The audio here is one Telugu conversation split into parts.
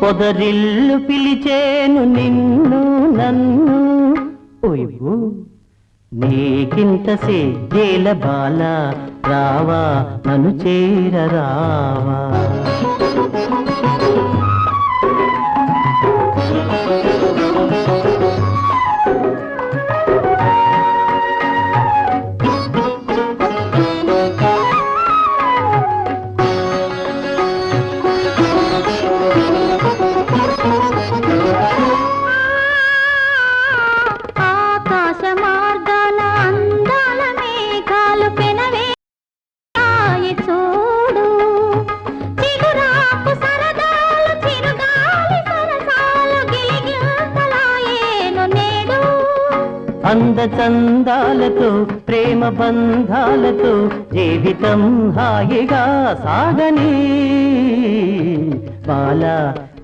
పొదరిల్లు పిలిచేను నిన్ను నన్ను ఓయో నీకింత సిగ్గేల బాల రావా నన్ను చేరరావా అందచందాలతో ప్రేమ బంధాలతో జీవితం హాయిగా సాగని బాలా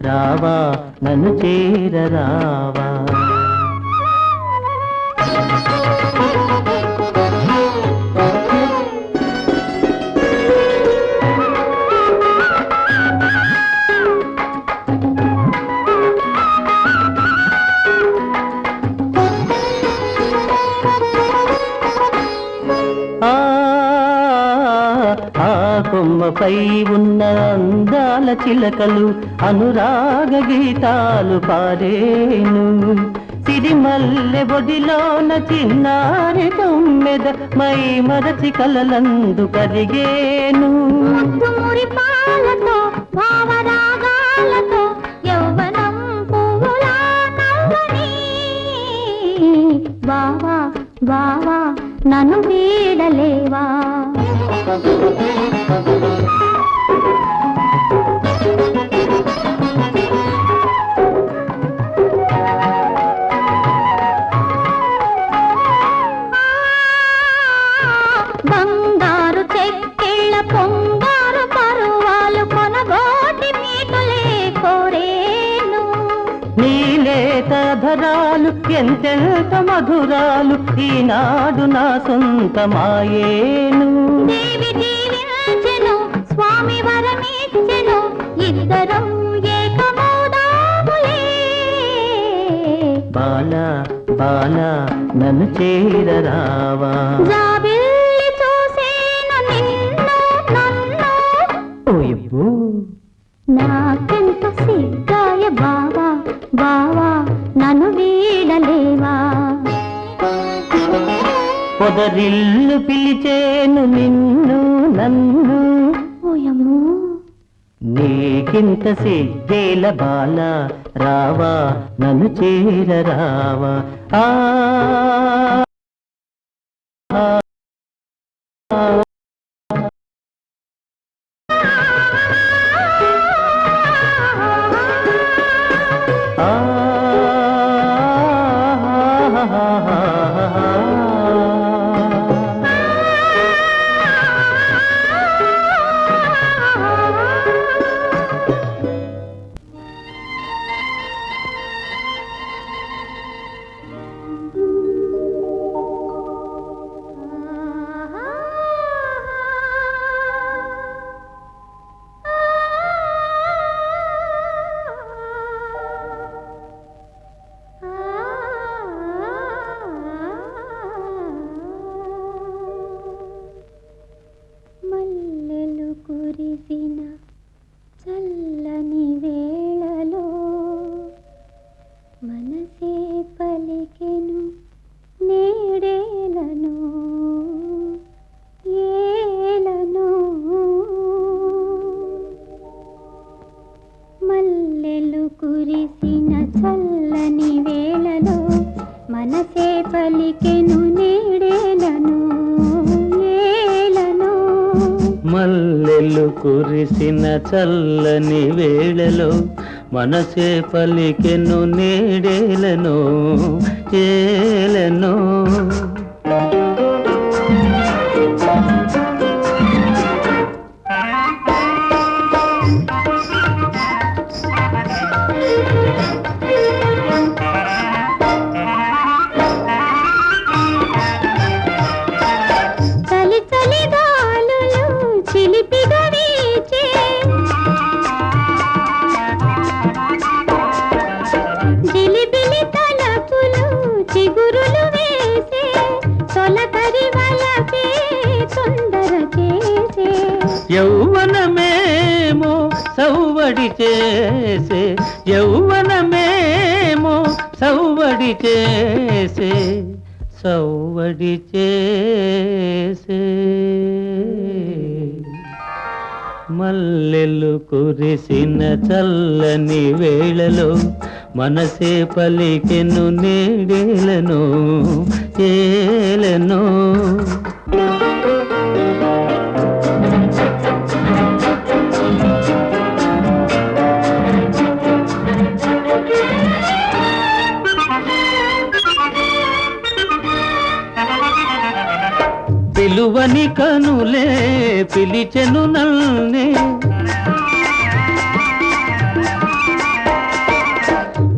రావా నన్ను చేరరావా కొమ్మపై ఉన్న అందాల చిలకలు అనురాగ గీతాలు పాడేను సిరిమల్లె బొడిలోన చిన్నారి తొమ్మెద మై మరచి కలలందు కరిగేను బావా బావా నన్ను వీడలేవా బంగారు చెక్కిళ్ళ పొంగారు పరువాలు కొనగోటి మీటులే కోరేను నీలేత ధరాలు ఎంతెంత మధురాలు ఈనాడు నా సొంతమాయేను దేవి దీవించెను స్వామి వరమిచ్చెను ఇద్దరం ఏకమౌదాములే బాలా బాలా నన్ను చేరరావా జాబిల్లి చూసేను నిన్ను నన్ను ఓయబ్బో నాకెంత సిగ్గాయ బావా బావా నన్ను వీడలేవా పొదరిల్లు పిలిచేను నిన్ను నన్ను ఓయమ్మో నీకింత సిగ్గేల బాల రావా నన్ను చేరరావా ఆ కురిసిన చల్లని వేళలో మనసే పలికెను నేడేలను ఏలను మల్లెలు కురిసిన చల్లని వేళలో మనసే పలికెను నేడేలను మల్లెలు కురిసిన చల్లని వేళలో మనసే పలికెను నేడేలను ఏలను సవ్వడి చేసే యౌవనమేమో సవ్వడి చేసే సవ్వడి చేసే మల్లెలు కురిసిన చల్లని వేళలో మనసే పలికెను నేడేలను ఏలను పిలువని కనులే పిలిచెను నల్నే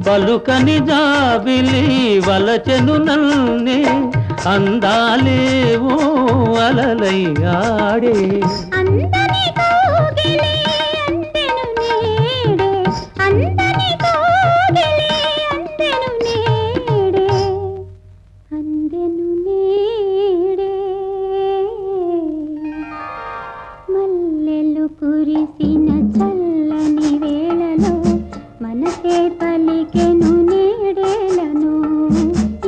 పలుకని జాబిలి వలచెను నల్నే అందాలేవో అలలై ఆడే అందని కోగిలి అందెను నేడే అందని కోగిలి అందెను నేడే అందెను నేడే మల్లెలు కురిసిన చల్లని వేళలో మనసే పలికెను నేడేలను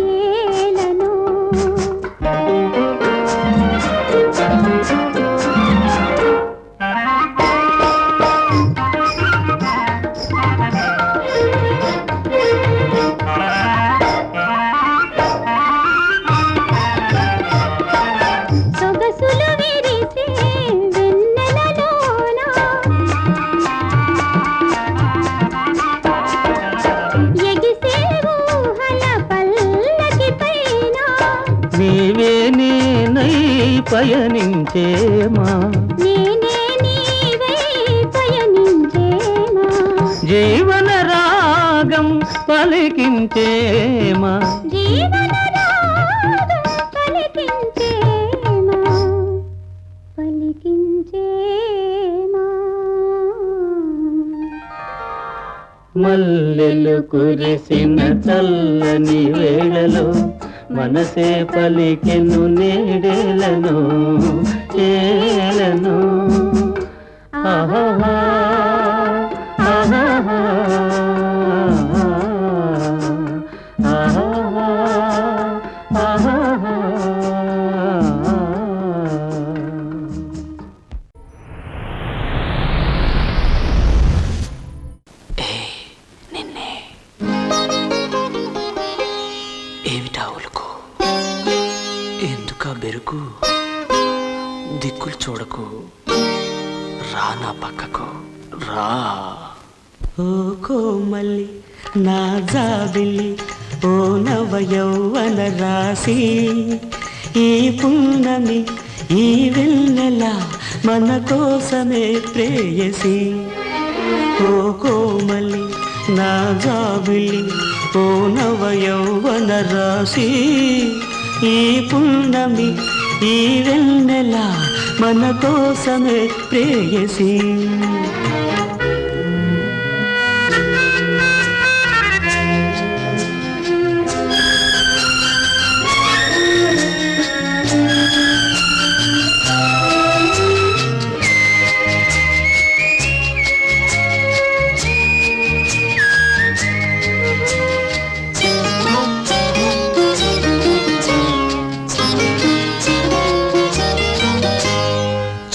ఏలను సొగసులు విరిసే వెన్నెలలోన ఎగిసే ఊహల పల్లకి పైన నీవే నేనై పయనించేమా నేనే నీవై పయనించేమా జీవన రాగం పలికించేమా జీవన రాగం పలికించేమా పలికించేమా మల్లెలు కురిసిన చల్లని వేళలో మనసే పలికెను నేడేలను ఏలను ఆహాహా ఆహాహా ఆహాహా ఆహాహా ఏమిటా ఉలుకు ఎందుకా బెరుకు దిక్కులు చూడకు రా నా పక్కకు రా ఓ కోమల్లి నా జాబిల్లి ఓ నవ యౌవన రాశి ఈ పున్నమి ఈ వెన్నెల మన కోసమే ప్రేయసి ఓ కోమల్లి నా జాబిల్లి ఓ నవ యౌవన రాశి ఈ పున్నమి ఈ వెన్నెల మన కోసమే ప్రేయసి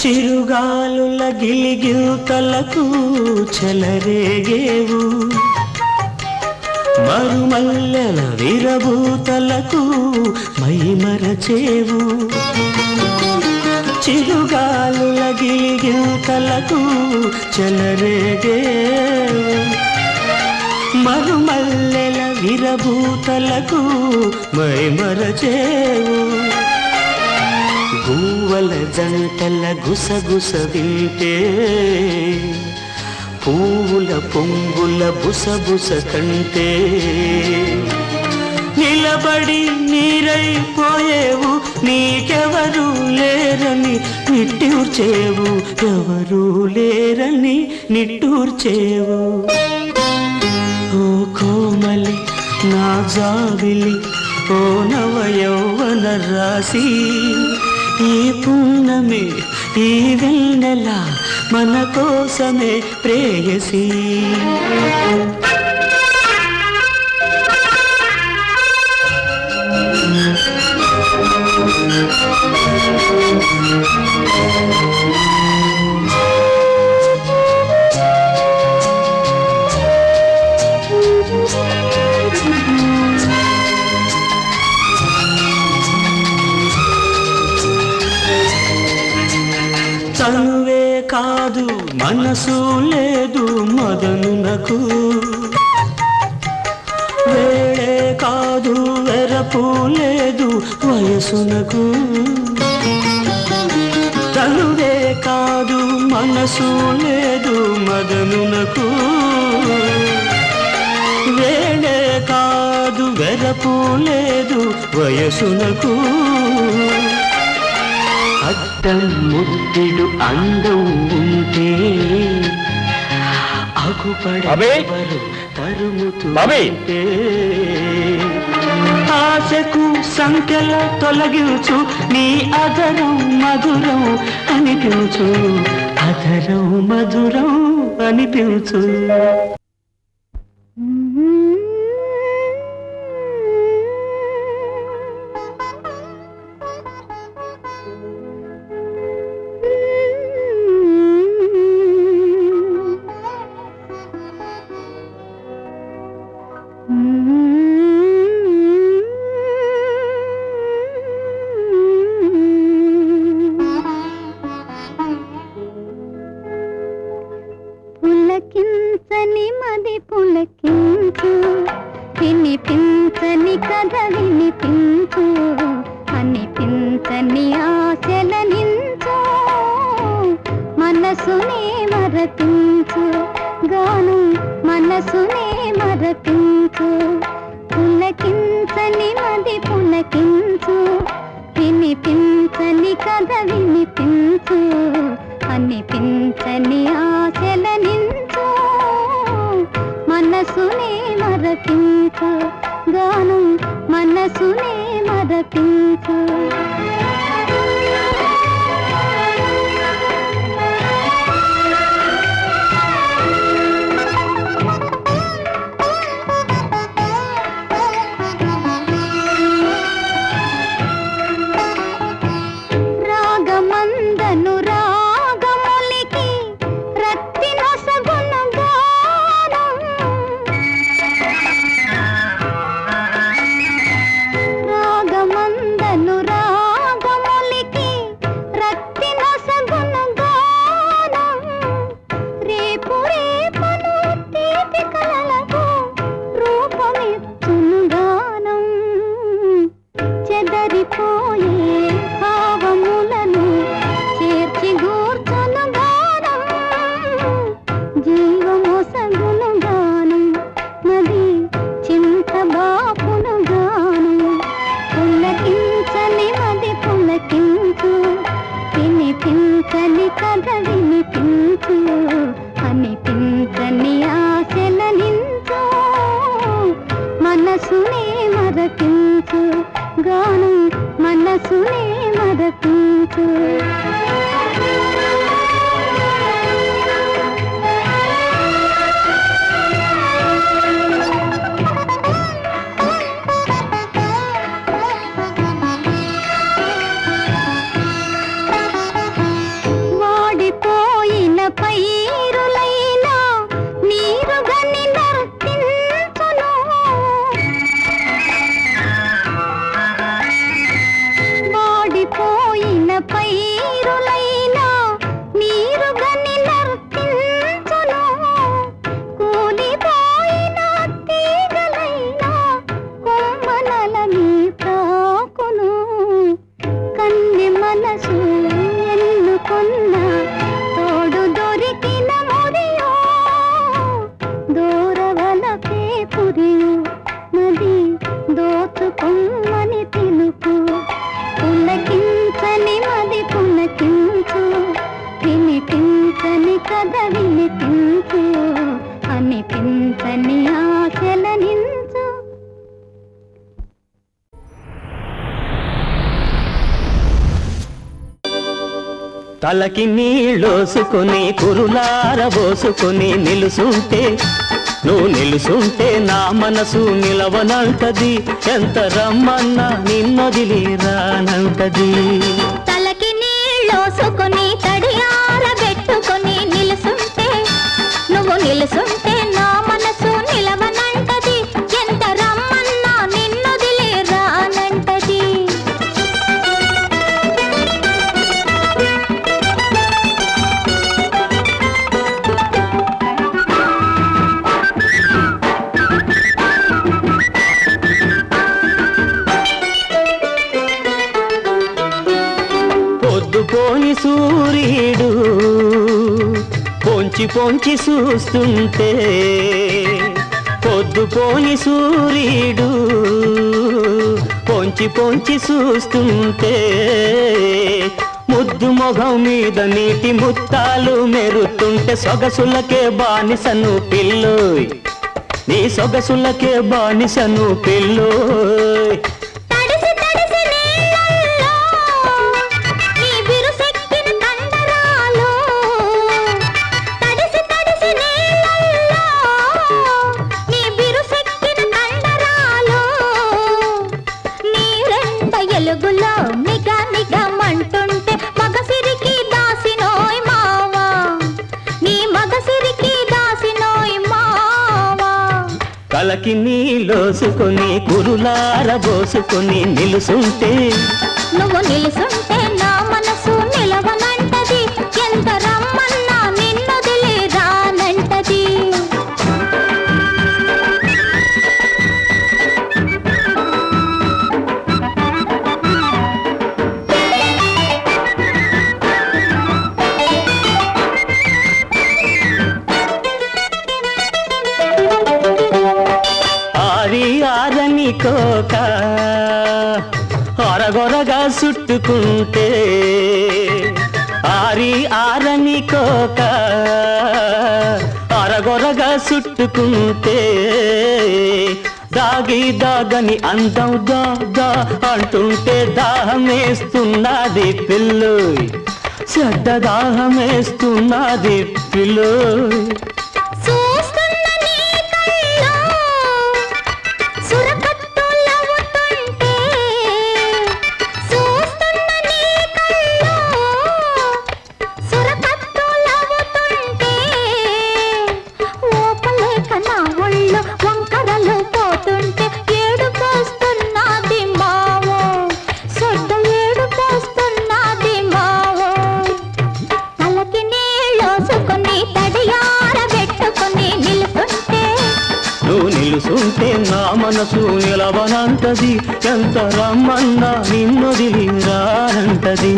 చిరుగాలుల గిలిగిల్తలకు చెలరేగేవు మరుమల్లెల విరబూతలకు మైమరచేవు చిరుగాలుల గిలిగిల్తలకు చెలరేగేవు మరుమల్లెల విరబూతలకు మైమరచేవు గువ్వల జంటల గుసగుస వింటే పూల పొంగుల బుసబుస కంటే నిలబడి నీరైపోయేవు నీకెవరు లేరని నిట్టూర్చేవు ఎవరు లేరని నిట్టూర్చేవు ఓ కోమలి నా జాబిలి ఓ నవ యౌవన రాశి ఈ పున్నమి ఈ వెన్నెల మన కోసమే ప్రేయసి. తనువే కాదు మనసు లేదు మదనునకు, వేళే కాదు వెరపు లేదు వయసునకు. తనువే కాదు మనసు లేదు మదనునకు, వేళే కాదు వెరపు లేదు వయసునకు. అద్దం ముద్దుడు అందం ఉంటే అగుపడెవరు తరుముతుంటే, ఆశకు సంఖ్యల తొలగించు నీ అధరం మధురం అనిపించు, అధరం మధురం అనిపించు. పులకించని మది పులకించు, వినిపించని కథ వినిపించు, అనిపించని ఆశలనించు, మనసునే మరపించు, గానం మనసునే మరపించు. పులకించని మది పులకించు, వినిపించని కథ వినిపించు, అనిపించని ఆశలనించు, మనసునే మరపించు, గానం మనసునే మరపించు. రాగమందను రాగములికి రత్తి నొసగును గానం, రాగమందను రాగములికి రత్తి నొసగును గానం, రేపు రేపను తీపి కలలకు రూపమిచ్చును గానం. చెదరిపోయే భావములను చేర్చి గూర్చును గానం, జీవమొసగును గానం, నది చింత బాపును గానం. పులకించని మది పులకించు, వినిపించని కథ వినిపించు, అనిపించని ఆశలనించు, మనసునే మరపించు, గానం మనసునే మరపించు. వాడిపోయిన పైరులైనా నీరుగని నర్తించును, వాడిపోయిన పైరులైనా నీరుగని నర్తించును, కూలిపోయిన తీగలైనా కొమ్మనలని తాకును. కన్నె మనసు ఎన్నుకున్న తోడు దొరికిన మురియో, దూరవలపే పురియు, నది దోచుకొమ్మని తెలుపు. పులకించని మది పులకించు, వినిపించని కథ వినిపించు, అనిపించని ఆశలనించు. తలకి నీళ్ళోసుకొని కురులారబోసుకొని నిలుసుంటే నువ్వు నిలుసుంటే నా మనసు నిలవనంటది ఎంత రమ్మన్నా నిన్నొదిలి రానంటది తలకి నీళ్ళోసుకొని తడియారబెట్టుకొని నిలుసుంటే నువ్వు నిలుసుంటే నా మనసు నిలవనంటది ఎంత రమ్మన్నా నిన్నొదిలి రానంటది పొద్దుపోని సూర్యుడు పొంచి పొంచి చూస్తుంటే పొద్దుపోని సూర్యుడు పొంచి పొంచి చూస్తుంటే ముద్దు మొగం మీద నీటి ముత్తాలు మెరుతుంటే సొగసులకే బానిసను పిల్లోయ్ నీ సొగసులకే బానిసను పిల్లోయ్ తడిసి తడిసి నీళ్ళల్లో నీ బిరుసెక్కిన కండరాలు తడిసి తడిసి నీళ్ళల్లో నీ బిరుసెక్కిన కండరాలు నీ రెండ ఎలుగులో నిగ నిగమంటుంటే మగసిరికి దాసినోయ్ మావా నీ మగసిరికి దాసినోయ్ మావా కలకి నీలోసుకొని కురులారబోసుకొని నిలుసుంటే నువ్వు నిలుసుంటే నా మనసు నిలవనంటది ఎంత రమ్మన్నా నిన్నొదిలి రానంటది ఆరి ఆరని కోక అరగొరగా చుట్టుకుంటే ఆరి ఆరని కోక అరగొరగా చుట్టుకుంటే దాగి దాగని అందం దాగా అంటుంటే దాహమేస్తున్నది పిల్లోయ్ చెడ్డ దాహమేస్తున్నది పిల్లోయ్ చూస్తున్న నీ కళ్ళు సురకత్తులవుతుంటే చూస్తున్న నీ కళ్ళు సురకత్తులవుతుంటే ఓపలేక నా ఒళ్ళు వంకరలు పోతుంటే ఏడుపోస్తున్నది మావో చెడ్డ ఏడుపోస్తున్నది మావో తలకి నీళ్ళోసుకొని తడియారబెట్టుకొని నిలుసుంటే నువ్వు నిలుసుంటే నా మనసు నిలవనంటది ఎంత రమ్మన్నా నిన్నొదిలి రానంటది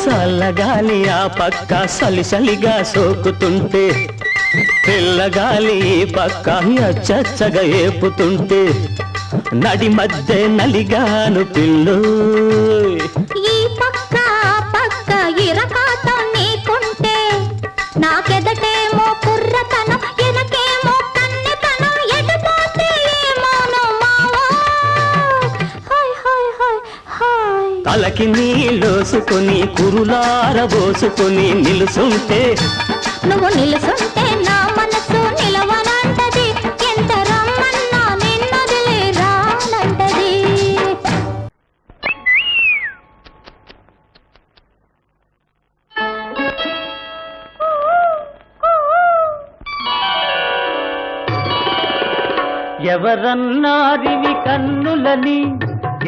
చల్లగాలి ఆ పక్క సలిసలిగా సోకుతుంటే పిల్లగాలి ఈ పక్క అచ్చచ్చగా ఏపుతుంటే నడి మధ్య నలిగాను పిల్లు ఈ పక్క ఆ పక్క ఇరకాతో నీకుంటే నాకెదటేమో కుర్రతనం ఎనకేమో కన్నెతనం ఎటుపోతే ఏమోను మావో హాయ్ హాయ్ హాయ్ హాయ్ తలకి నీళ్ళోసుకొని కురులారబోసుకొని నిలుసుంటే నువ్వు నిలుసుంటే నా మనసు నిలవనంటది ఎంత రమ్మన్నా నిన్నొదిలి రానంటది ఎవరన్నారివి కన్నులని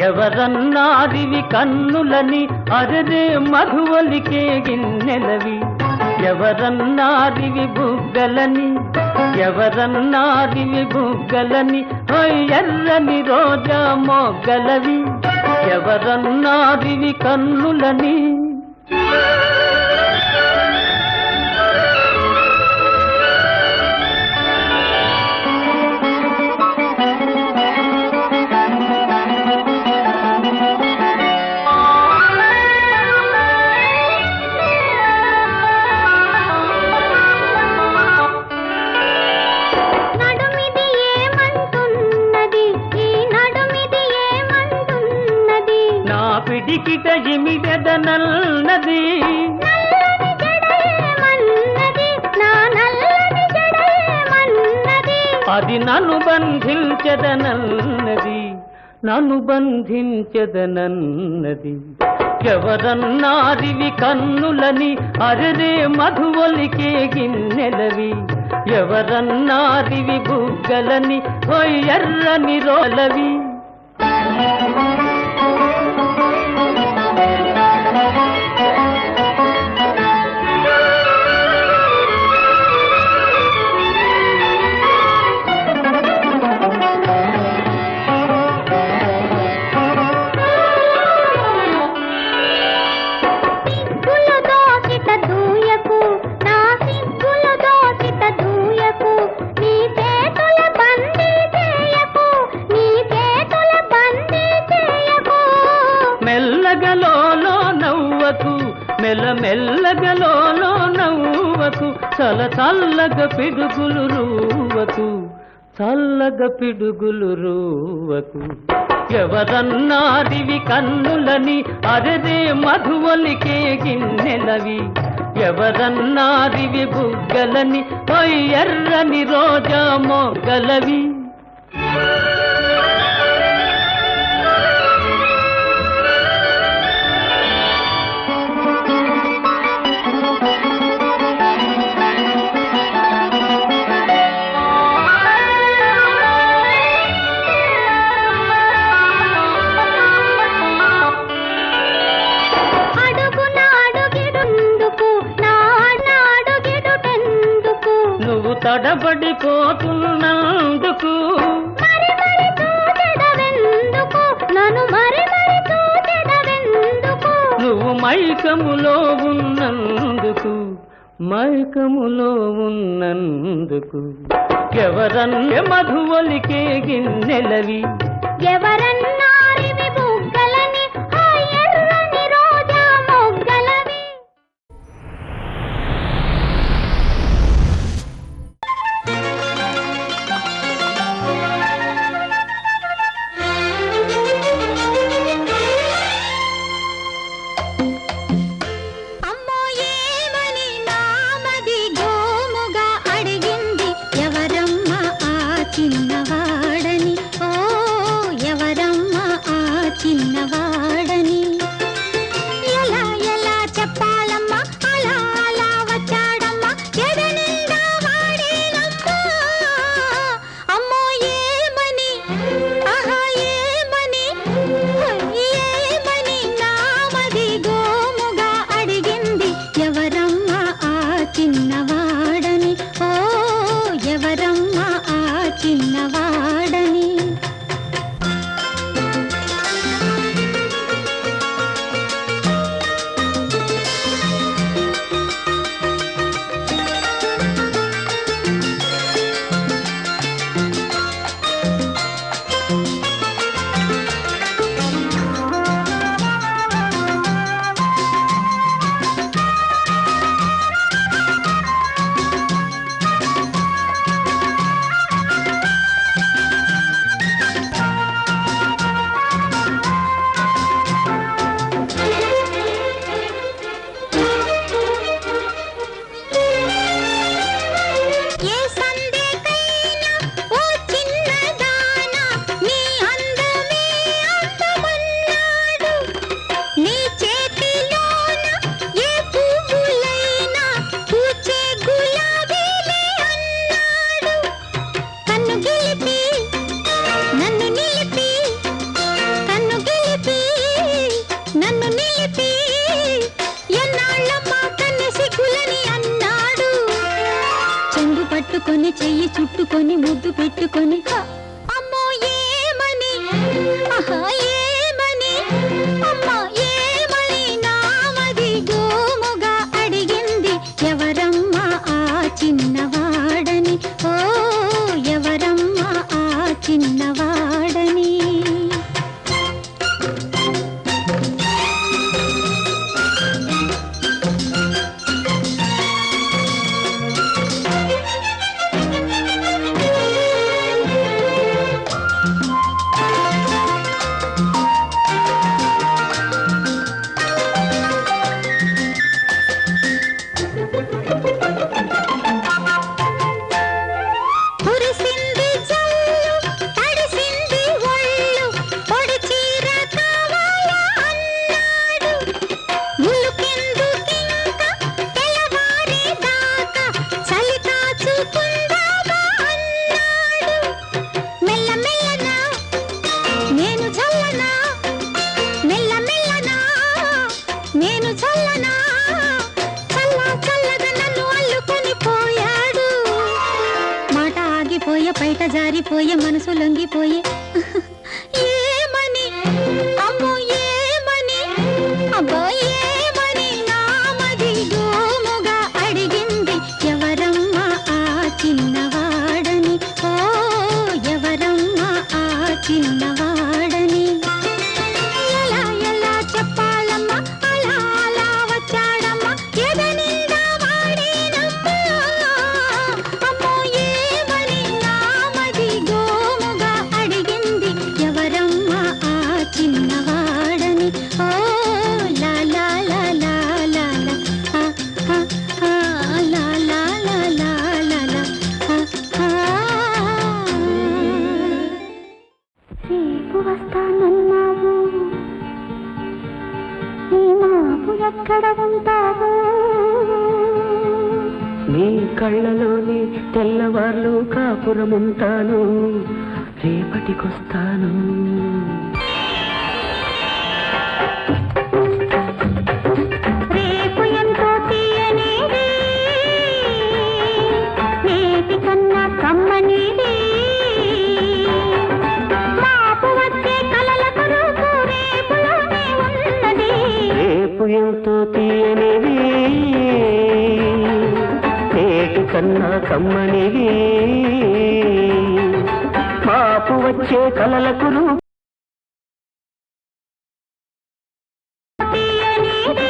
ఎవరన్నారివి కన్నులని అరరే మధువలికే గిన్నెలవి ఎవరన్నారివి బుగ్గలని ఎవరన్నారివి బుగ్గలని ఎర్రని రోజా మొగ్గలవి ఎవరన్నారివి కన్నులని అది నన్ను బంధించదనన్నది, నన్ను బంధించదనన్నది. ఎవరన్నారివి కన్నులని, అరెరే మధువలికే గిన్నెలవి. ఎవరన్నారివి బుగ్గలని, ఓయ్ ఎర్రని రోలవి. మెల్లగలోలో నవ్వకు, మెల్లమెల్లగలో నవ్వకు, చల చల్లగ పిడుగులు రూవకు, చల్లగ పిడుగులు రూవకు. ఎవరన్నారివి కన్నులని, అరెరే మధువలికే గిన్నెలవి. ఎవరన్నారివి బుగ్గలని, ఓయ్ ఎర్రని రోజా మొగ్గలవి. తడబడిపోతున్నందుకు నువ్వు మైకములో ఉన్నందుకు, మైకములో ఉన్నందుకు. ఎవరన్న మధువలికే గిన్నెలవి. ఎవరన్నారివి బుగ్గలని, ఆ ఎర్రని రోజా మొగ్గలవి. చిన్నవాడని ఎలా ఎలా చెప్పాలమ్మా, అలా అలా వచ్చాడమ్మా, ఎదనిండా వాడేనమ్మా. అమ్మో ఏమని, ఆహా ఏమని, ఏమని నామది గోముగా అడిగింది. ఎవరమ్మా ఆ చిన్నవాడని, ఓ ఎవరమ్మా ఆ చిన్నవాడని. పట్టుకొని చెయ్యి చుట్టుకొని ముద్దు పెట్టుకొని అమ్మో ఏమని, ఆహా ఏమని, అమ్మా ఏమని నామది గోముగా అడిగింది. ఎవరమ్మా ఆ చిన్నవాడని, ఓ ఎవరమ్మా ఆ చిన్నవాడని. జారిపోయే పైట జారిపోయే మనసు లొంగిపోయే ఏమని అమ్మో ఏమని అబ్బో ఏమని నామది గోముగా అడిగింది ఎవరమ్మా ఆ చిన్నవాడని ఓ ఎవరమ్మా ఆ చిన్నవాడని ఎలా ఎలా చెప్పాలమ్మా అలా అలా వచ్చాడమ్మా ఎదనిందా వాడేనమ్మా అమ్మో ఏమని నామది గోముగా అడిగింది ఎవరమ్మా ఆ చిన్నవాడని ఓ లా లా లా లా లా లా ఆ ఆ ఆ లా లా లా లా లా లా ఆ రేపు వస్తానన్నావు నీ మాపు ఎక్కడ ఉంటావు నీ కళ్ళలోని తెల్లవార్లు కాపురముంటాను రేపటికొస్తాను రేపు ఎంతో తీయనిది నేటి కన్నా కమ్మనిది మాపు వచ్చే కలలకు రూపు రేపులోనే ఉన్నది రేపు ఎంతో తీయనిది నేటి కన్నా కమ్మనిది మాపు వచ్చే కలలకు తీయనిది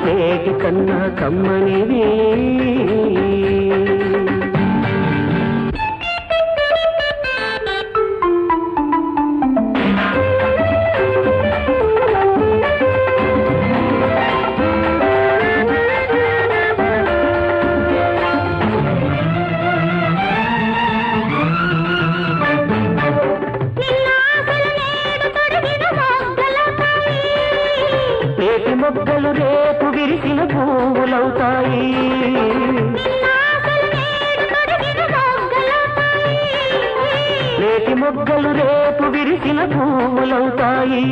నేటి కన్నా కమ్మనిది నేటి మొగ్గలు రేపు విరిసిన పువ్వులవుతాయి నేటి మొగ్గలు రేపు విరిసిన పువ్వులవుతాయి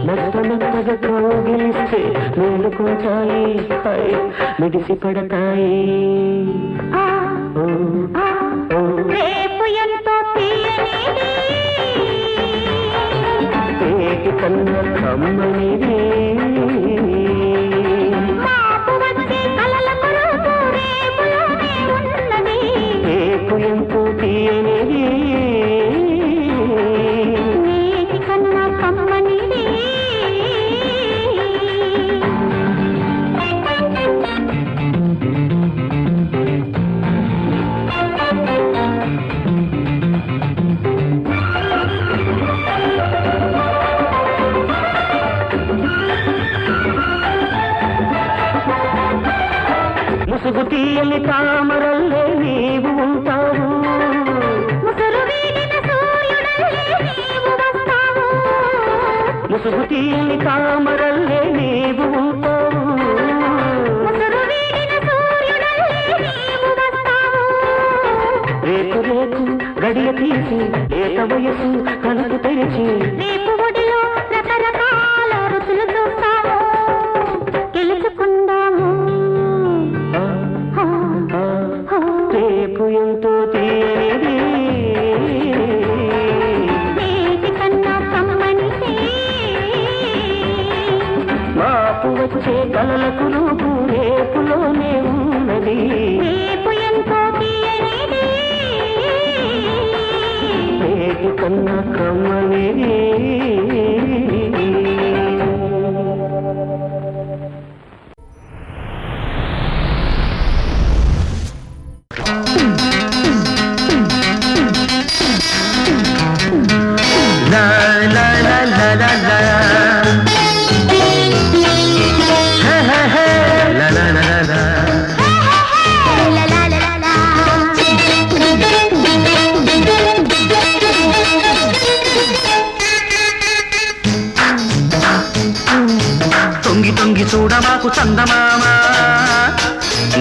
మెత్త మెత్తగా కోగిలిస్తే మేలుకుంటాయి మిడిసి పడతాయి రేపు ఎంతో తీయనిది నేటి కన్నా కమ్మనిది మాపు వచ్చే కలలకు రూపు రేపులోనే ఉన్నది రేపు ఎంతో తీయనిది నేటి కన్నా కమ్మనిది ముసుగు తీయని తామరల్లే నీవు ఉంటావు ముసురు వీడిన సూర్యుడల్లే నీవు వస్తావు ముసుగు తీయని తామరల్లే నీవు ఉంటావు ముసురు వీడిన సూర్యుడల్లే నీవు వస్తావు రేపు రేపు గడియ తీసి ఏత వయసు కలుపు తెరిచి రేపు ఒడిలో రకరకాల రుచులు చూస్తాము గెలుచుకుందాము ఆ, ఆ, రేపు ఎంతో తీయనిది నేటి కన్నా కమ్మనిది మాపు వచ్చే కలలకు రూపు రేపులోనే ఉన్నది రేపు ఎంతో తీయనిది నేటి కన్నా కమ్మనిది La la la la la la. Ha ha ha. La la la la la. లా లా లా లా లా. తొంగి తొంగి చూడ మాకు చందమామ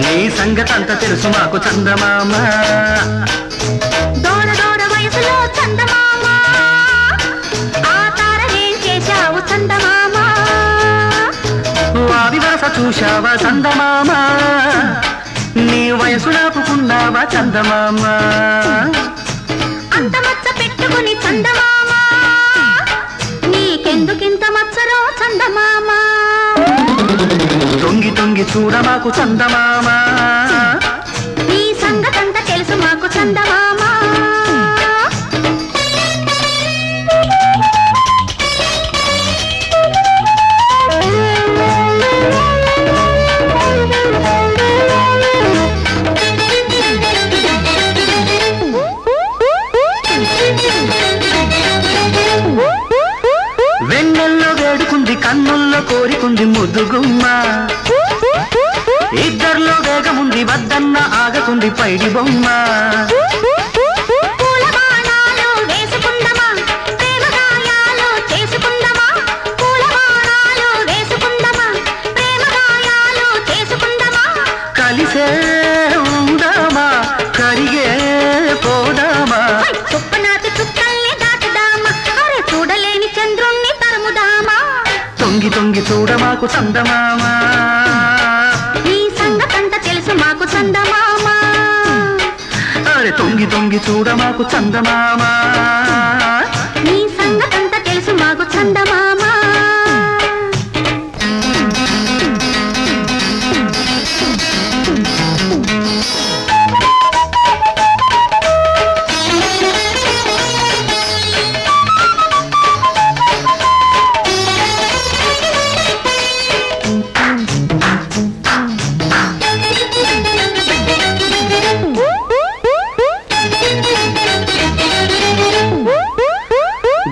నీ సంగతంతా తెలుసు మాకు చందమామ దూర దూర వయసులో చందమామ ఆ తారనేం చేశావు చందమామ వావి వరస చూసి చూశావా చందమామ నీ వయసు నాపుకున్నావా చందమామ అంత మచ్చ పెట్టుకుని చందమామ నీకెందుకింత మచ్చరో చందమామ తొంగి తొంగి చూడ మాకు చందమామ నీ సంగతంతా తెలుసు మాకు చందమామ వెన్నెల్లో వేడుకుంది కన్నుల్లో కోరికుంది ముద్దుగుమ్మ ఇద్దర్లో వేగముంది వద్దన్న ఆగకుంది పైడి బొమ్మ పూల బాణాలు వేసుకుందమా ప్రేమ గాయాలు చేసుకుందమా పూల బాణాలు వేసుకుందమా ప్రేమ గాయాలు చేసుకుందమా కలిసే ఉందామా కరిగే పోదామా చుప్పనాటి చుక్కల్ని దాటుదామా అరే చూడలేని చంద్రుణ్ణి తరుముదామా తొంగి తొంగి చూడ మాకు చందమామ నీ సంగతంతా తెలుసు మాకు చందమామ అరే తొంగి తొంగి చూడ మాకు చందమామ నీ సంగతంతా తెలుసు మాకు చందమామ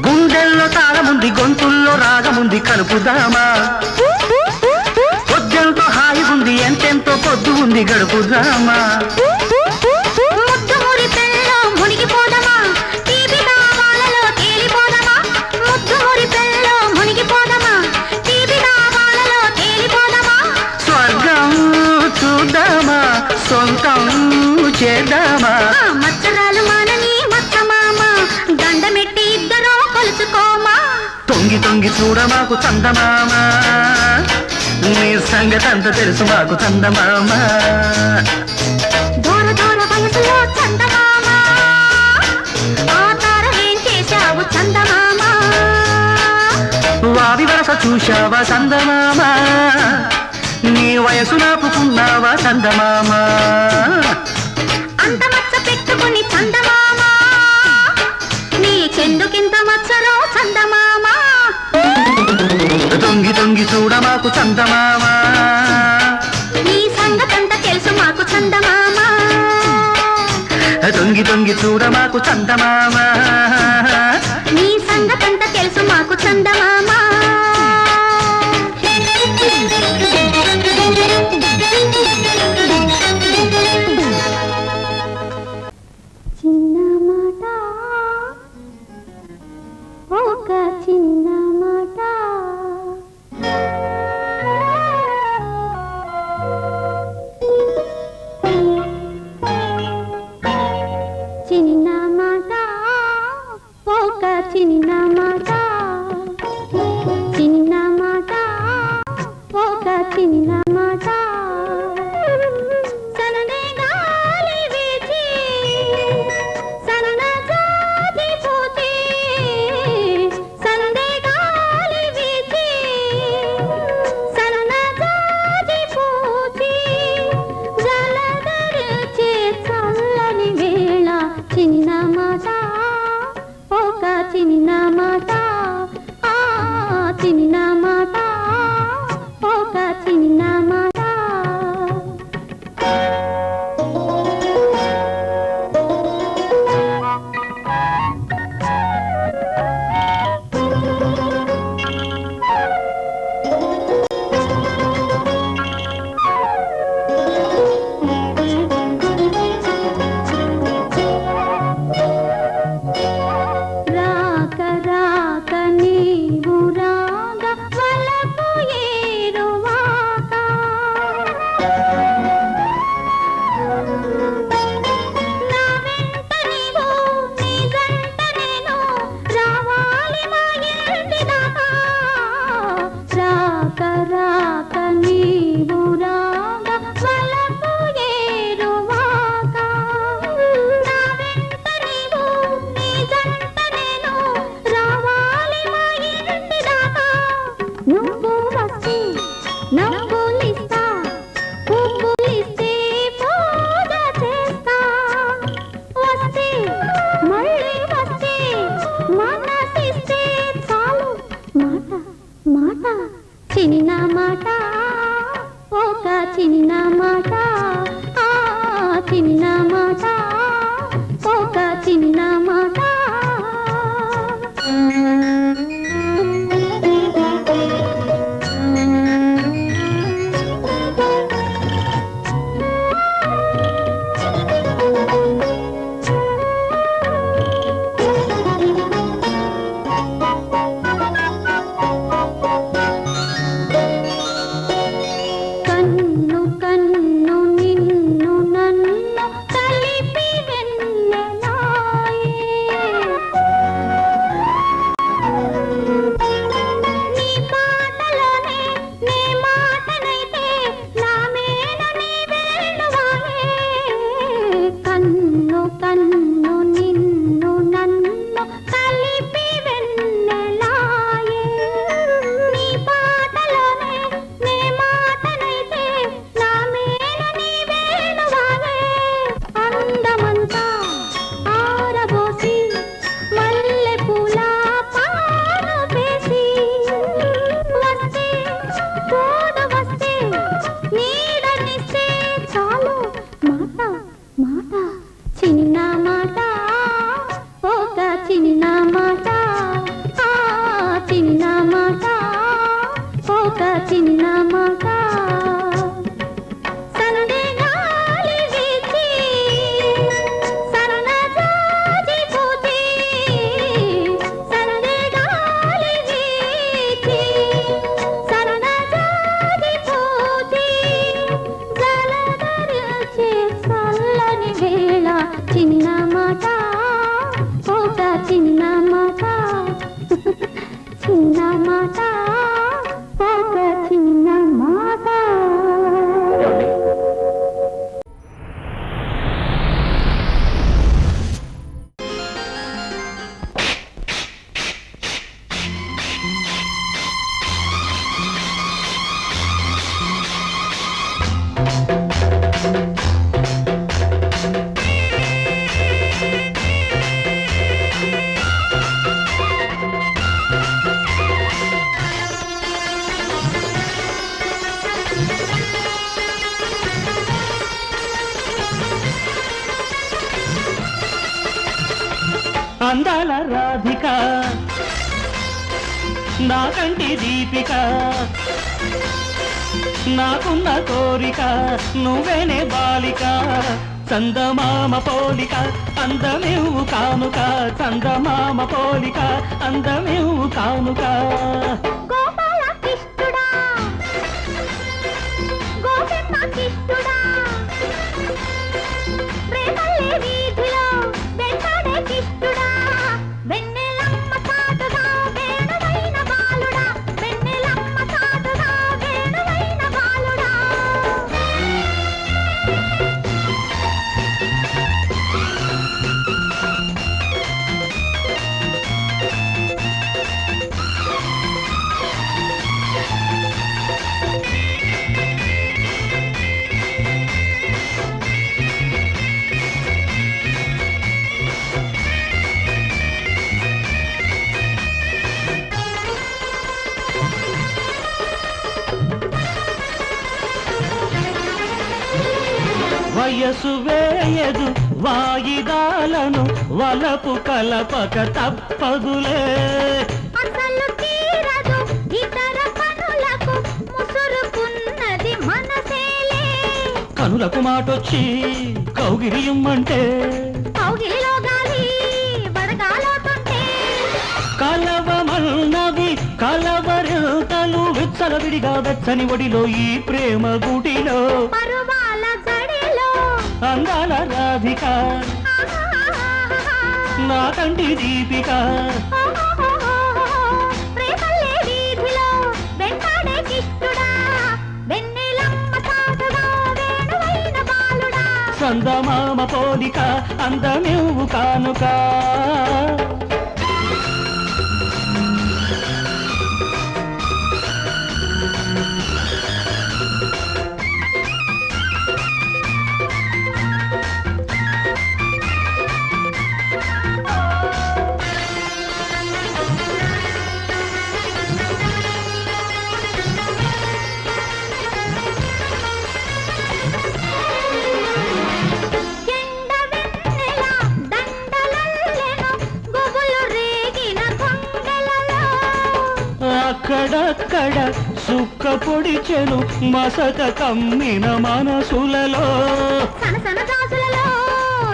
గుండెల్లో తాళముంది గొంతుల్లో రాగముంది కలుపుదామా పొద్దెంతో హాయి ఉంది ఎంతెంతో పొద్దు ఉంది గడుపుదామా ముద్దు మురిపెల్లో మునిగిపోదమా తీపి దావాలలో తేలిపోదమా ముద్దు మురిపెల్లో మునిగిపోదమా తీపి దావాలలో తేలిపోదమా స్వర్గం చూద్దామా సొంతం చేద్దామా ఆ మచ్చరాలు మానని మచ్చమామ దండమెట్టి ఇద్దరూ కొలుచుకోమా తొంగి తొంగి చూడ మాకు చందమామ నీ సంగతంత తెలుసు మాకు చందమామ దూర దూర వయసులో చందమామ ఆ తార ఏం చేశావు చందమామ వావి వరస చూశావా చందమామ నీ వయసు నాపుకున్నావా చందమామ అంత మచ్చ పెట్టుకుని చందమామ నీకెందుకింత మచ్చరో చందమామ తొంగి తొంగి చూడ మాకు చందమామ నీ సంగతంతా తెలుసు మాకు చందమామ తొంగి తొంగి చూడ మాకు చందమామ నీ సంగతంతా తెలుసు మాకు చందమామ చిన్న మాట ఒక చిన్న మాట చిన్న మాట ఒక చిన్న మాట చిన్న మాట ఒక చిన్న మాట సననే గాలి వీచి సనన జాతి పూచి సందే గాలి వీచి సనన జాతి పూచి జలదరిచే చల్లని వేళ చిన్న మాట ఒక చిన్న మాట ఆ చిన్న మాట ఒక చిన్న మాట రాక రాక నీవు రాగ వలపు ఏరువాక నా వెంట నీవు నీ జంట నేను రావాలి మా ఇంటి దాకా రాక రాక నీవు చిన్న మాట ఒక చిన్న మాట చిన్న మాట ఒక చిన్న మాట చిన్న మాట సందేగాలి వీచి సన్నజాజి పూచి సందేగాలి వీచి సన్నజాజి పూచి జలధరించే చల్లని వేళ చిన్న మాట ఒక చిన్న మాట చిన్న మాట చిన్న మాట. అందాల రాధిక నాకంటి దీపిక నాకున్న కోరిక నువ్వేనే బాలిక చందమామ పోలిక అందమేవు కానుక చందమామ పోలిక అందమేవు కానుక వయసు వేయదు వాయిదాలను వలపు కలపక తప్పదులే అసలు తీరదు ఇతర పనులకు ముసురుకున్నది మనసేలే కనులకు మాటొచ్చి కౌగిలియమ్మంటే కౌగిలిలో గాలి వడగాలోతుంటే కలవమన్నవి కలవరింతలు విచ్చలవిడిగా వెచ్చని ఒడిలో ఈ ప్రేమ గుడిలో పరువాల జడిలో అందాల రాధిక నాకంటి దీపిక ప్రేమల్లే వీధిలో వెంటాడే కిష్టుడా వెన్నెలమ్మ సాటుగా వేణువైన బాలుడా చందమామ పోలిక అందమేవు కానుక అక్కడక్కడ సుక్క పొడిచెను మసక కమ్మిన మనసులలో సనసన గాజులలో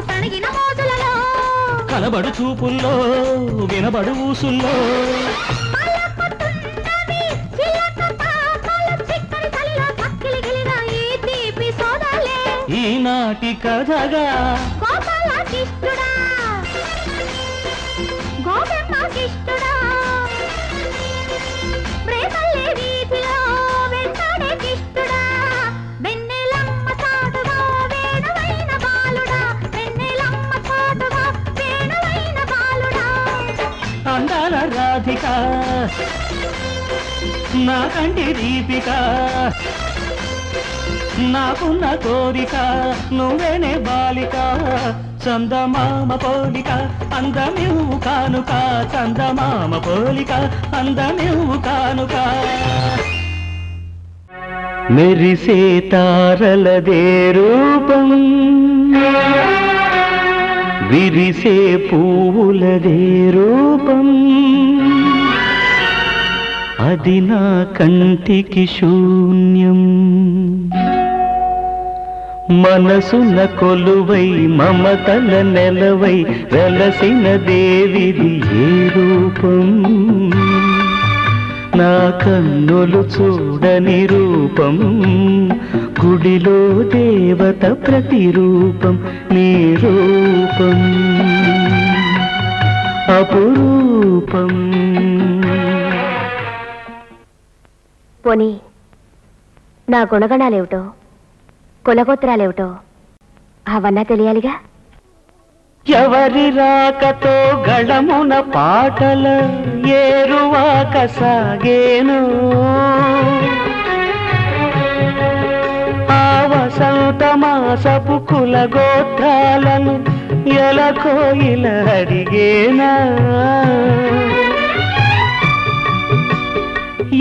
సణిగిన మోజులలో కనబడు చూపుల్లో వినబడు ఊసుల్లో పలకతున్నవి చిలక పాపల చిక్కని చలిలో చక్కిలిగిలిన ఈ తీపి సోదాలే ఈనాటి కథగా గోపాలకిష్టుడా గోపెమ్మకిష్టుడా ప్రేమల్లే వీధిలో వెంటాడే కిష్టుడా వెన్నెలమ్మ చాటుగా వేణువైన బాలుడా వెన్నెలమ్మ చాటుగా వేణువైన బాలుడా అందాల రాధిక నా కంటి దీపిక నాకున్న కోరిక నువ్వేనే బాలిక చందమామ పోలిక అందమివ్వు కానుక చందమామ పోలిక అందమివ్వు కానుక మెరిసే తారలదే రూపం విరిసే పువ్వులదే రూపం అది నా కంటికి శూన్యం మనసున కొలువై మమతల నెలవై వెలసిన దేవిది ఏ రూపం నా కన్నులు చూడని రూపం గుడిలో దేవత ప్రతిరూపం నీ రూపం అపురూపం. పోనీ నా గుణగణాలేమిటో కులగోత్రాలేమిటో అవన్నా తెలియాలిగా. ఎవరి రాకతో గళమున పాటల ఏరువాక సాగేను ఆ వసంత మాసపు కులగోత్రాలను ఎలకోయిల అడిగేనా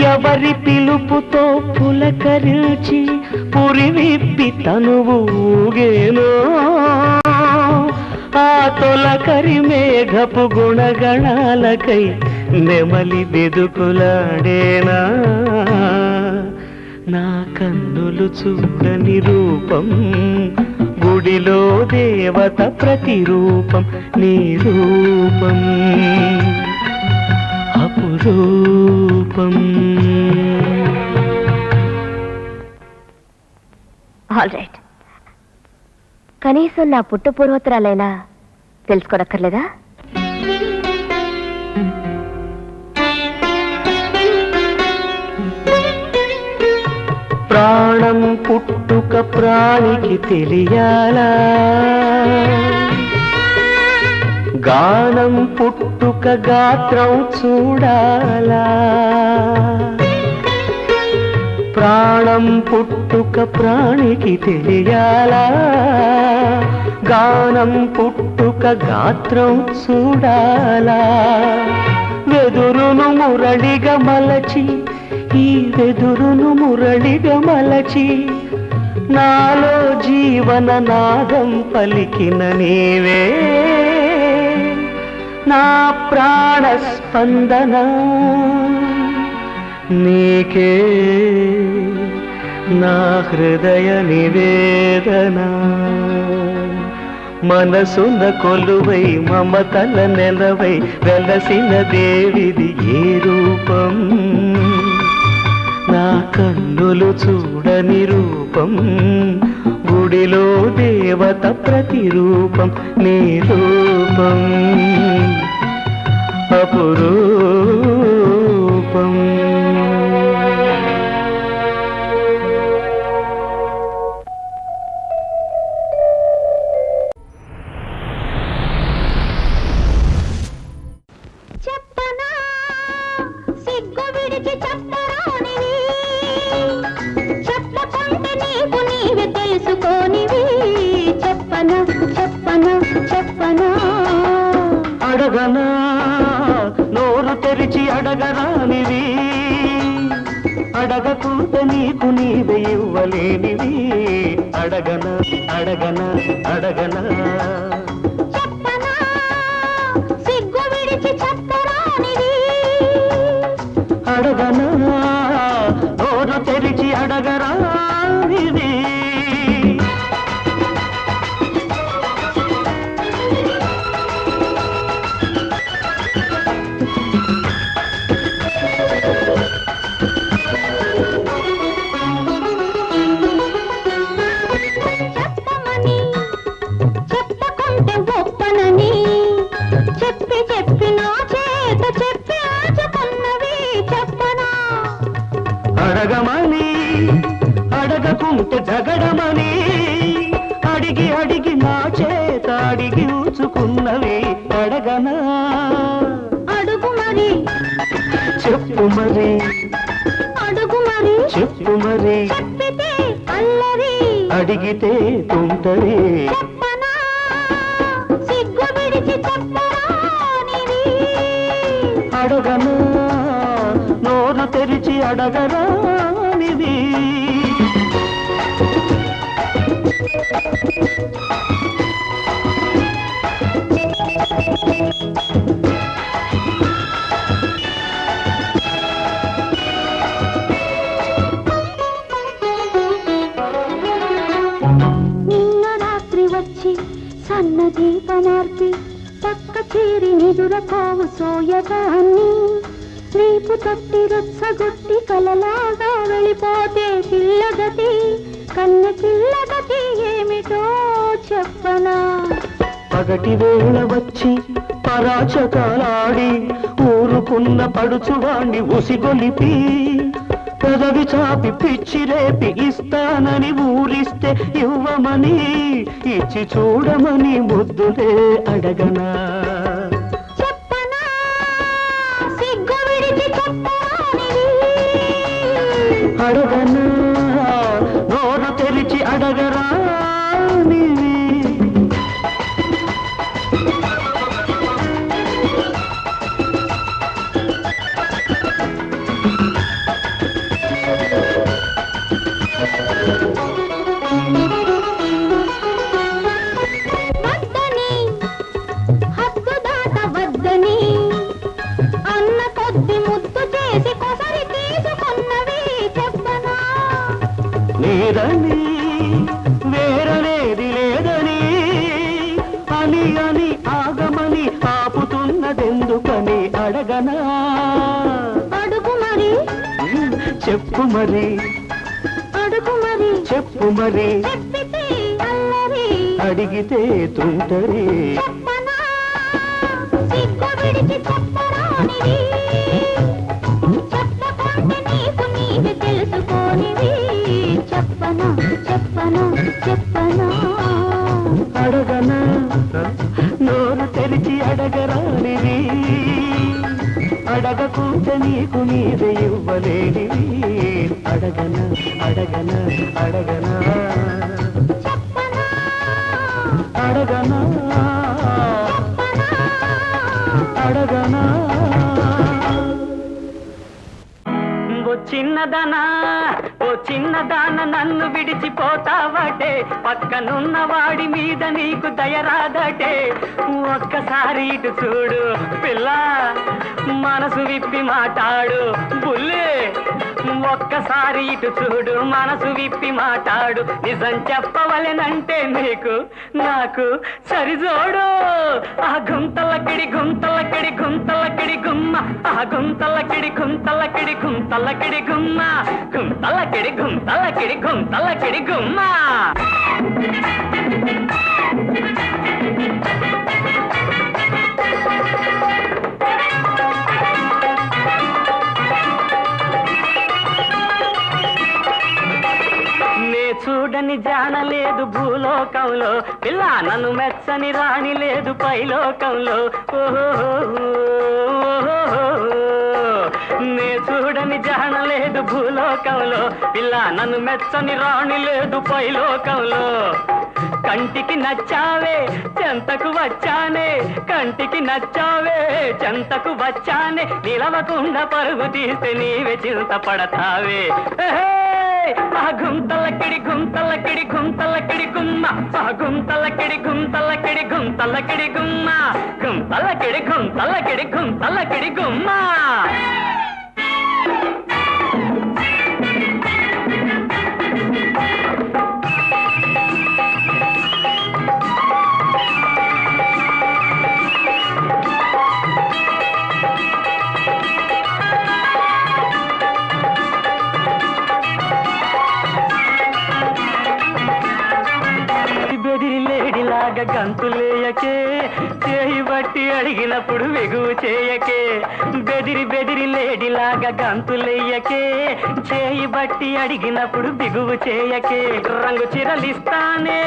ఎవరి పిలుపుతో పులకరించి పురివిప్పి తనువు ఊగేనో ఆ తొలకరి మేఘపు గుణగణాలకై నెమలి బెదుకులాడేనా నా కన్నులు చూడని రూపం గుడిలో దేవత ప్రతిరూపం నీ రూపం అపురూపం. ఆల్ రైట్, కనీసం నా పుట్టు పూర్వోత్తరాలైనా తెలుసుకోనక్కర్లేదా? ప్రాణం పుట్టుక ప్రాణికి తెలియాలా గానం పుట్టుక గాత్రం చూడాలా ప్రాణం పుట్టుక ప్రాణికి తెలియాలా గానం పుట్టుక గాత్రం చూడాలా వెదురును మురళిగా మలచి ఈ వెదురును మురళిగా మలచి నాలో జీవన నాదం పలికిన నీవే నా ప్రాణ స్పందన నీకే నా హృదయ నివేదన మనసున కొలువై మమతల నెలవై వెలసిన దేవిది ఏ రూపం నా కన్నులు చూడని రూపం గుడిలో దేవత ప్రతిరూపం నీ రూపం అపురూపం. చెప్పనా సిగ్గు విడిచి చెప్పరానివి చెప్పకుంటే నీకు నీవే తెలుసుకోనివి చెప్పనా చెప్పనా చెప్పనా అడగనా నోరు తెరిచి అడగరానివి అడగకుంటే నీకు నీవే ఇవ్వలేనివి అడగనా అడగనా అడగనా చెప్పనా సిగ్గు విడిచి చెప్పరానివి అడగనా నోరు తెరిచి అడగరా ఇది చెప్పమని చెప్పకుంటే గొప్పనని చెప్పి చెప్పి నా చేత చెప్పి ఆచుకున్నవి చెప్పనా అడగమని అడగకుంటే జగడమని అడిగి అడిగి నా చేత అడిగి ఊచుకున్నవి అడగనా అడుగు మరి చెప్పు మరి అడుగు మరి చెప్పు మరి చెప్పితే అల్లరి అడిగితే తుంటరి చెప్పనా సిగ్గు విడిచి చెప్పరానిది అడగనా నోరు తెరిచి అడగరానిది నిన్న రాత్రి వచ్చి సన్న దీపమార్పి పక్క చేరి నిదురపోవు సోయగాన్ని రేపు తట్టి రొచ్చగొట్టి కలలాగా వెళ్ళిపోతే పిల్లగతి కన్న పిల్లగతి ఏమిటో చెప్పనా పగటి వేళ వచ్చి పరాచకాలాడి ఊరుకున్న పడుచువాణ్ణి ఉసిగొలిపి పెదవి చాపి పిచ్చి రేపి ఇస్తానని ఊరిస్తే ఇవ్వమని ఇచ్చి చూడమని ముద్దులే అడగనా చెప్పనా సిగ్గు విడిచి చెప్పరానిది అడగనా నోరు తెరిచి అడగరానిది వద్దని హద్దు దాట వద్దని అన్న కొద్ది ముద్దు చేసి కొసరి తీసుకున్నవి చెప్పనా లేదని వేరనేది లేదని అని అని ఆగమని ఆపుతున్నదెందుకని అడగనా అడుగు మరి చెప్పు మరి అడుగు మరి చెప్పు మరి చెప్పితే అల్లరి అడిగితే తుంటరి చెప్పనా సిగ్గు విడిచి చెప్పరానిది చెప్పకుంటే నీకు నీవే తెలుసుకోనివి చెప్పనా చెప్పనా చెప్పనా అడగనా నోరు తెరిచి అడగరానిది అడగకుంటే నీకు నీదే ఇవ్వలేనివి అడగనా అడగనా అడగనా చెప్పనా అడగనా అడగనా ఓ చిన్నదాన నన్ను విడిచిపోతావటే పక్కనున్న వాడి మీద నీకు దయరాదటే ఒక్కసారి ఇటు చూడు పిల్ల మనసు విప్పి మాట్లాడు బుల్లే ఒక్కసారి ఇటు చూడు మనసు విప్పి మాట్లాడు నిజం చెప్పవలెనంటే నీకు నాకు సరిజోడు ఆ గుంతలకిడి గుంతలకిడి గుంతలకిడి గుమ్మ ఆ గుంతలకిడి గుంతలకిడి గుంతలకిడి గుమ్మ గుంతలకిడి గుంతలకిడి గుంతలకిడి గుమ్మ చూడని జానలేదు భూలోకంలో పిల్ల నన్ను మెచ్చని రాణి లేదు పైలోకంలో నే చూడని జానలేదు భూలోకంలో పిల్ల నన్ను మెచ్చని రాణి లేదు పైలోకంలో కంటికి నచ్చావే చెంతకు వచ్చానే కంటికి నచ్చావే చెంతకు వచ్చానే నిలవకుండా పరుగు తీస్తే నీవే చింత పడతావే ఆ గుంతలకిడి గుంతలకిడి గుంతలకిడి గుమ్మ ఆ గుంతలకిడి గుంతలకిడి గుంతలకిడి గుమ్మ గుంతలకిడి గుంతలకిడి గుంతలకిడి గుమ్మ లేడిలాగా గంతులేయకే, చేయి బట్టి అడిగినప్పుడు వెగువు చేయకే. బెదిరి బెదిరి లేడిలాగా గంతులేయకే, చేయి బట్టి అడిగినప్పుడు బిగువు చేయకే. రంగు చిరలిస్తానే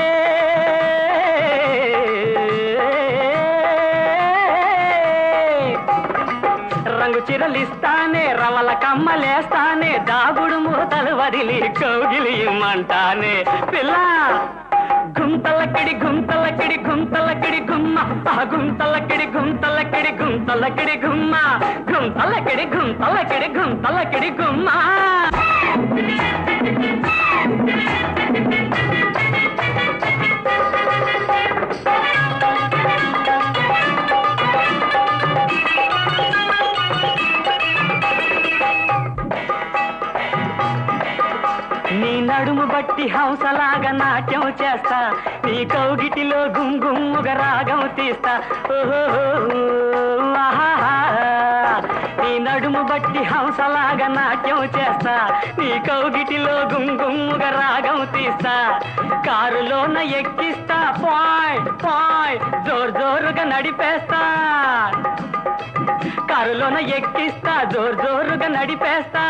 రంగు చిరలిస్తానే, రవల కమ్మలేస్తానే, దాగుడు మూతలు వదిలి కౌగిలి ఇమ్మంటానే. పిల్ల గుంతలకిడి గుంతలకిడి గుంతలకిడి గుమ్మ, ఆ గుంతలకిడి గుంతలకిడి గుంతలకిడి గుమ్మ, గుంతలకిడి గుంతలకిడి గుంతలకిడి గుమ్మ. నీ నడుము బట్టి హంసలాగా నాట్యం చేస్తా, నీ కౌగిటిలో గుంగుమ్ముగా రాగం తీస్తా. ఓహో ఆహాహా. నీ నడుము బట్టి హంసలాగా నాట్యం చేస్తా, నీ కౌగిటిలో గుంగుమ్ముగా రాగం తీస్తా. కారులోన ఎక్కిస్తా, పాయ్ పాయ్ జోరు జోరుగా నడిపేస్తా. కారులోన ఎక్కిస్తా, జోరు జోరుగా నడిపేస్తా.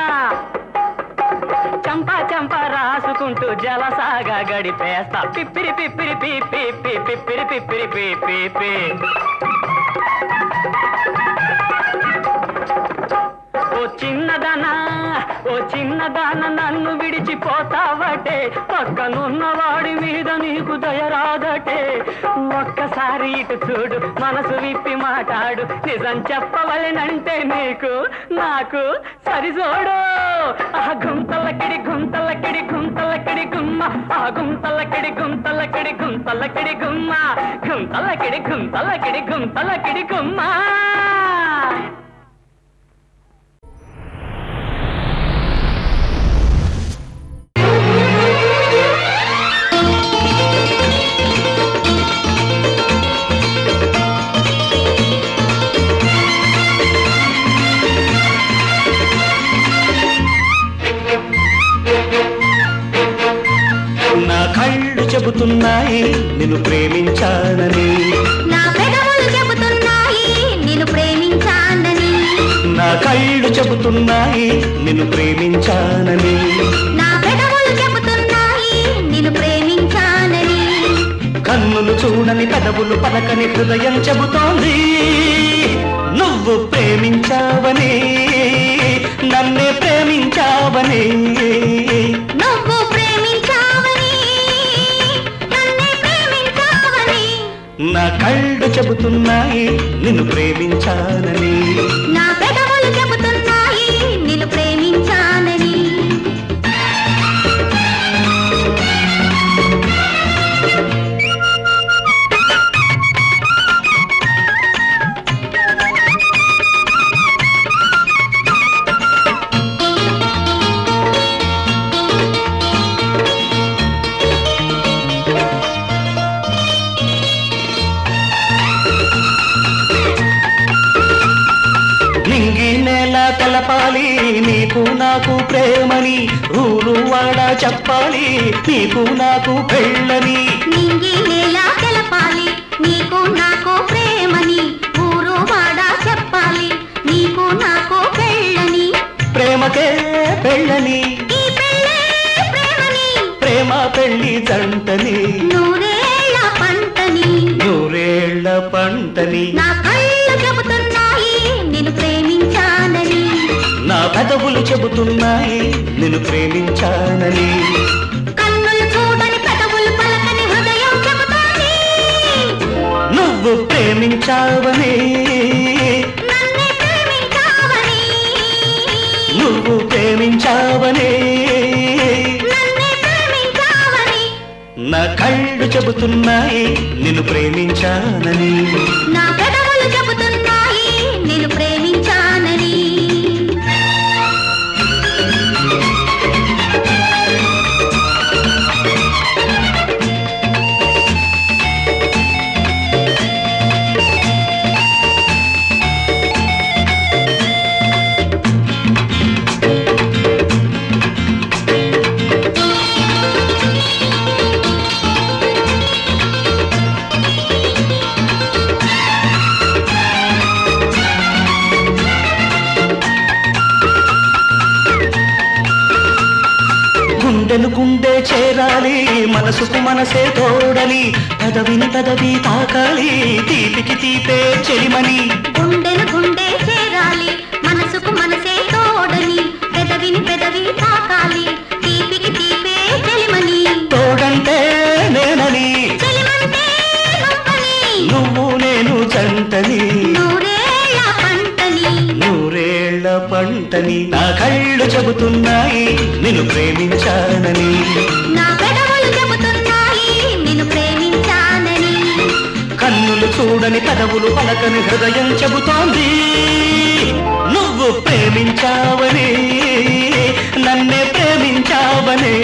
చంపా చంపా రాసుకుంటూ జలసాగా గడిపేస్తా. పిప్పిరి పిప్పిరి పీ పీ పీ పిప్పిరి పిప్పిరి పీ పీ పీ. ఓ చిన్నదానా ఓ చిన్నదాన నన్ను విడిచిపోతావటే, పక్కనున్నవాడి మీద నీకు దయరాదటే. ఒక్కసారి ఇటు చూడు, మనసు విప్పి మాట్లాడు, నిజం చెప్పవలెనంటే నీకు నాకు సరిజోడు. ఆ గుంతలకిడి గుంతలకిడి గుంతలకిడి గుమ్మ, ఆ గుంతలకిడి గుంతలకిడి గుంతలకిడి గుమ్మ, గుంతలకిడి గుంతలకిడి గుంతలకిడి గుమ్మ. చెబుతున్నాయి నిన్ను ప్రేమించానని, నా పెదవులు చెబుతున్నాయి నిన్ను ప్రేమించానని, నా కళ్ళు చెబుతున్నాయి నిన్ను ప్రేమించానని, నా పెదవులు చెబుతున్నాయి నిన్ను ప్రేమించానని. కన్నులు చూడని పెదవులు పలకని హృదయం చెబుతోంది నువ్వు ప్రేమించావని, నన్నే ప్రేమించావని. నువ్వు ప్రేమించావని, నన్నే ప్రేమించావని. నా కళ్ళు చెబుతున్నాయి నిన్ను ప్రేమించానని, నా పెదవులు చెబుతున్నాయి నిన్ను ప్రేమించానని. తెలపాలి నీకు నాకు ప్రేమని, ఊరు వాడ చెప్పాలి నీకు నాకు పెళ్ళని. నింగి నేల తెలపాలి నీకు నాకు ప్రేమని, ఊరు వాడ చెప్పాలి నీకు నాకు పెళ్ళని. ప్రేమకే పెళ్ళని, ఈ పెళ్ళే ప్రేమని, ప్రేమ పెళ్ళి జంటని, నూరేళ్ల పంటని, నూరేళ్ల పంటని. నా కళ్ళు చెబుతున్నాయి నిన్ను ప్రేమించానని, నా పెదవులు చెబుతున్నాయి నిన్ను ప్రేమించానని. కన్నులు చూడని పెదవులు పలకని హృదయం చెబుతోంది నువ్వు ప్రేమించావని, నన్నే ప్రేమించావని. నువ్వు ప్రేమించావని, నన్నే ప్రేమించావని. నా కళ్ళు చెబుతున్నాయి నిన్ను ప్రేమించానని, నా పెదవులు చెబుతున్నాయి నిన్ను ప్రేమించానని. గుండె చేరాలి మనసుకు మనసే తోడలి పెదవిని పెదవి తాకాలి తీపికి తీపే చెలిమని గుండె చేరాలి మనసుకు మనసే తోడని పెదవిని పెదవి తాకాలి తీపికి తీపే చెలిమని తోడంటే నేనని చెలిమంటే నువ్వని నువ్వు నేను జంటని నూరేళ్ల పంటని నా కళ్ళు చెబుతున్నాయి నిన్ను ప్రేమించానని నా పెదవులు చెబుతున్నాయి నిన్ను ప్రేమించానని కన్నులు చూడని పెదవులు పలకని హృదయం చెబుతోంది నువ్వు ప్రేమించావని నన్నే ప్రేమించావని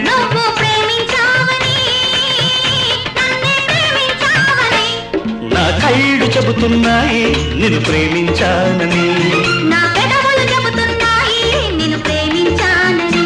నువ్వు ప్రేమించావని నన్నే ప్రేమించావని నా కళ్ళు చెబుతున్నాయి నిన్ను ప్రేమించానని నా పెదవులు చెబుతున్నాయి నిన్ను ప్రేమించానని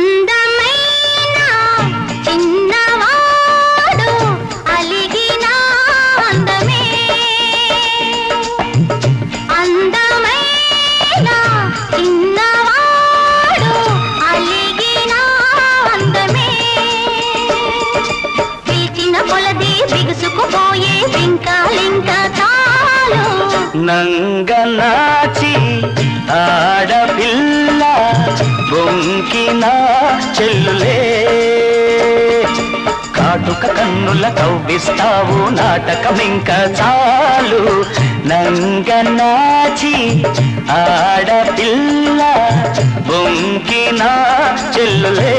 అందమైన చిన్నవాడు అలిగిన అందమే అందమైన చిన్నవాడు అలిగిన అందమే పిలిచిన కొలది బిగుసుకుపోయే లింక తాలు నంగనాచి ఆడపిల్ల బొంకిన చెల్లులే కాటుక కన్నుల కవ్విస్తావు నాటకమింక చాలు నంగనాచి ఆడపిల్ల బొంకిన చెల్లులే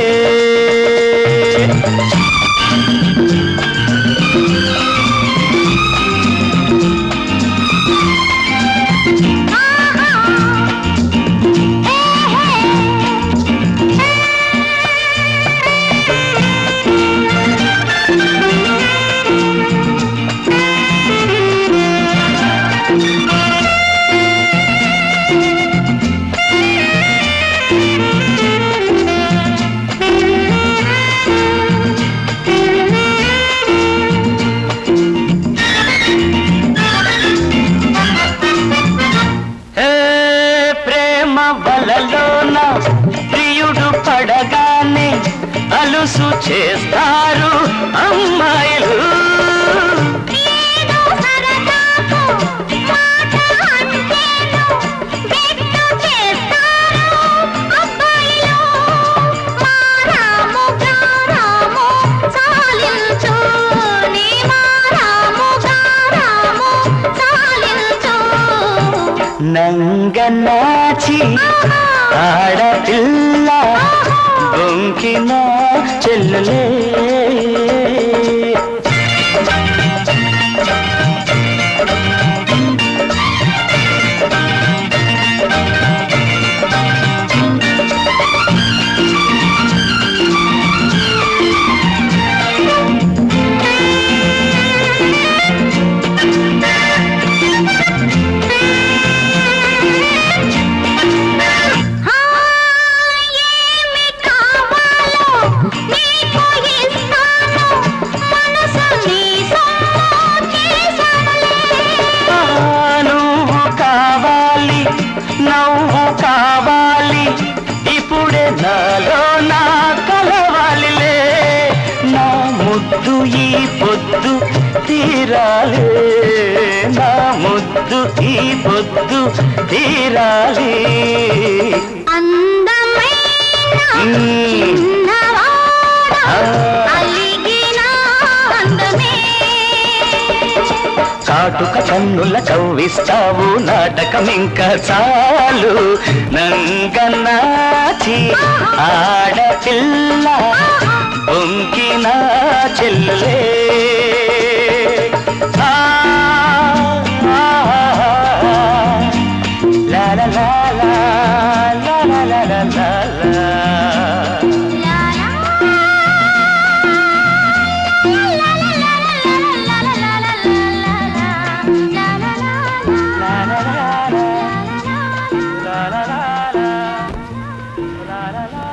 వలలోన ప్రియుడు పడగానే అలుసు చేస్తారు అమ్మాయిలు ఏదో సరదాకు మాట అంటేను బెట్టు చేస్తారు అబ్బాయిలు మారాము గారాము చాలించు నీ మారాము గారాము చాలించు నంగనాచి ఆడపిల్ల బొంకిన చెల్లెలే ఏమి కావాలో నీకు ఇస్తాను మనసు నీ సొమ్ము చేశానులే నువ్వు కావాలి నవ్వు కావాలి ఇప్పుడే నాలో నా కలవాలిలే నా ముద్దు ఈ పొద్దు తీరాలి నా ముద్దు ఈ పొద్దు తీరాలి అందమైన చిన్నవాడు అలిగిన అందమే కాటుక కన్నుల కవ్విస్తావు నాటకమింక చాలు నంగనాచి ఆడపిల్ల బొంకిన చెల్లెలే ఆ, ఆ, ఆ, లా లా లా లా